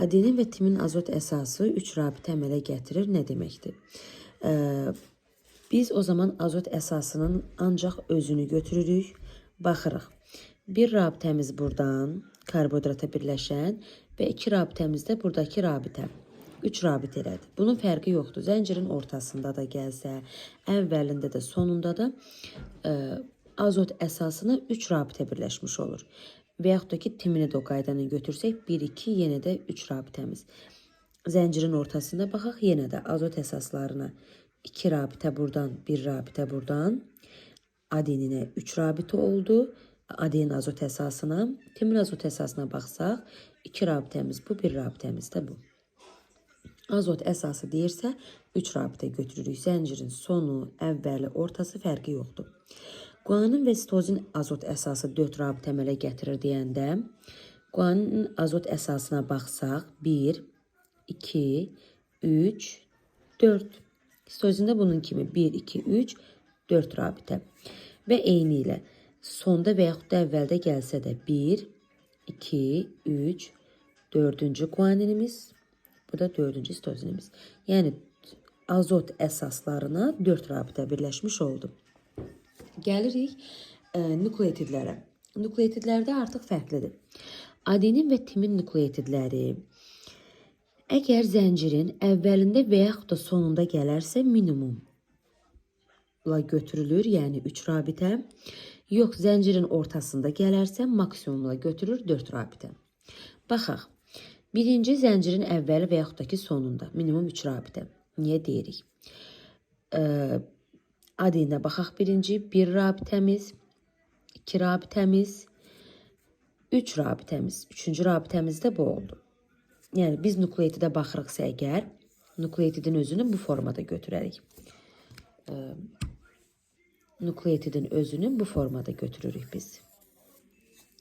Adenin və timin azot əsası 3 rabitə əmələ gətirir. Nə deməkdir? Biz o zaman azot əsasının ancaq özünü götürürük. Baxırıq. Bir rabitəmiz buradan karbohidrata birləşən və 2 rabitəmiz də buradakı rabitə. 3 rabitə elədir. Bunun fərqi yoxdur. Zəncirin ortasında da gəlsə, əvvəlində də, sonunda da azot əsasına 3 rabitə birləşmiş olur. Və yaxud da ki, timini də o qaydanı götürsək, 1, 2, yenə də 3 rabitəmiz. Zəncirin ortasında baxaq, yenə də azot əsaslarına 2 rabitə buradan, 1 rabitə buradan. Adeninə 3 rabitə oldu. Adenin azot əsasına, timin azot əsasına baxsaq, 2 rabitəmiz bu, 1 rabitəmiz də bu. Azot əsası deyirsə, 3 rabitə götürürük. Zəncirin sonu, əvvəli, ortası fərqi yoxdur. Guanin və sitozin azot əsası 4 rabitə əmələ gətirir deyəndə, guanin azot əsasına baxsaq, 1, 2, 3, 4. Sitozində bunun kimi 1, 2, 3, 4 rabitə. Və eyni ilə sonda və yaxud da əvvəldə gəlsə də 1, 2, 3, 4-cü guaninimiz, bu da 4-cü sitozinimiz. Yəni azot əsaslarına 4 rabitə birləşmiş oldu. Gəlirik nukleotidlərə. Nukleotidlərdə artıq fərqlidir. Adenin və timin nukleotidləri əgər zəncirin əvvəlində və yaxud da sonunda gələrsə minimumla götürülür, yəni 3 rabitə. Yox, zəncirin ortasında gələrsə maksimumla götürür 4 rabitə. Baxaq. Birinci zəncirin əvvəli və yaxud da ki sonunda minimum 3 rabitə. Niyə deyirik? Adeninə baxaq birinci 1 rabitəmiz, 2 rabitəmiz, 3 rabitəmiz. 3-cü rabitəmiz də bu oldu. Yəni biz nukleotidə baxırıqsa əgər, nukleotidin özünü bu formada götürərik. Nukleotidin özünü bu formada götürürük biz.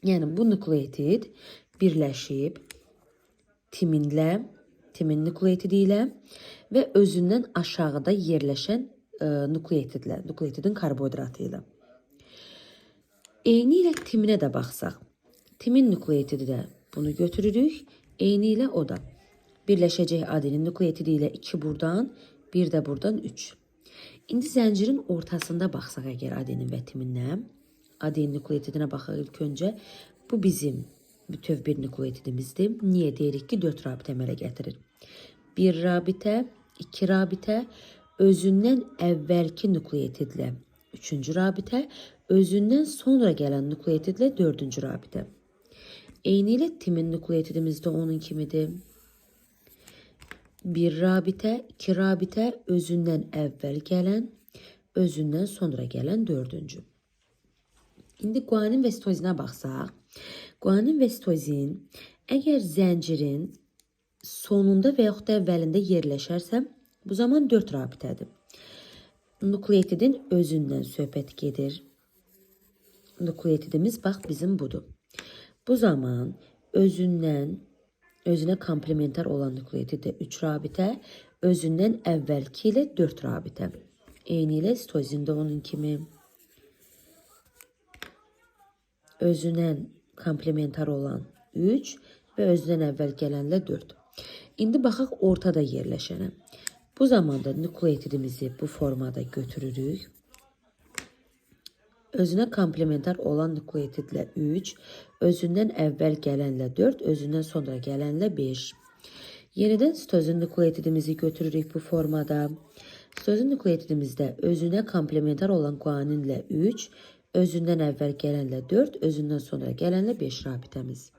Yəni bu nukleotid birləşib timin nukleotidi ilə və özündən aşağıda yerləşən nukleotidlə, nukleotidin karbohidratı ilə. Eyni ilə timinə də baxsaq, timin nukleotidi də bunu götürürük, eyni ilə o da. Birləşəcək adenin nukleotidi ilə 2 buradan, 1 də buradan 3. İndi zəncirin ortasında baxsaq əgər adenin və timinlə, adenin nukleotidinə baxaq ilk öncə, bu bizim bütöv bir nukleotidimizdir. Niyə deyirik ki 4 rabitə əmələ gətirir? 1 rabitə, 2 rabitə, özündən əvvəlki nukleotidlə 3-cü rabitə, özündən sonra gələn nukleotidlə 4-cü rabitə. Eyni ilə timin nukleotidimiz də onun kimidir. 1 rabitə, 2 rabitə, özündən əvvəl gələn, özündən sonra gələn 4-cü. İndi guanin və sitozinə baxsaq, guanin və sitozin əgər zəncirin sonunda və yaxud da əvvəlində yerləşərsə, bu zaman 4 rabitədir. Nukleotidin özündən söhbət gedir. Nukleotidimiz bax bizim budur. Bu zaman özünə komplementar olan nukleotid də 3 rabitə, özündən əvvəlki ilə 4 rabitə. Eyni ilə sitozin də onun kimi. Özündən komplementar olan 3 və özündən əvvəl gələnlə 4. İndi baxaq ortada yerləşənə. Bu zamanda nukleotidimizi bu formada götürürük. Özünə komplementar olan nukleotidlə 3, özündən əvvəl gələnlə 4, özündən sonra gələnlə 5. Yenidən sitozin nukleotidimizi götürürük bu formada. Sitozin nukleotidimizdə özünə komplementar olan guaninlə 3, özündən əvvəl gələnlə 4, özündən sonra gələnlə 5 rabitəmiz.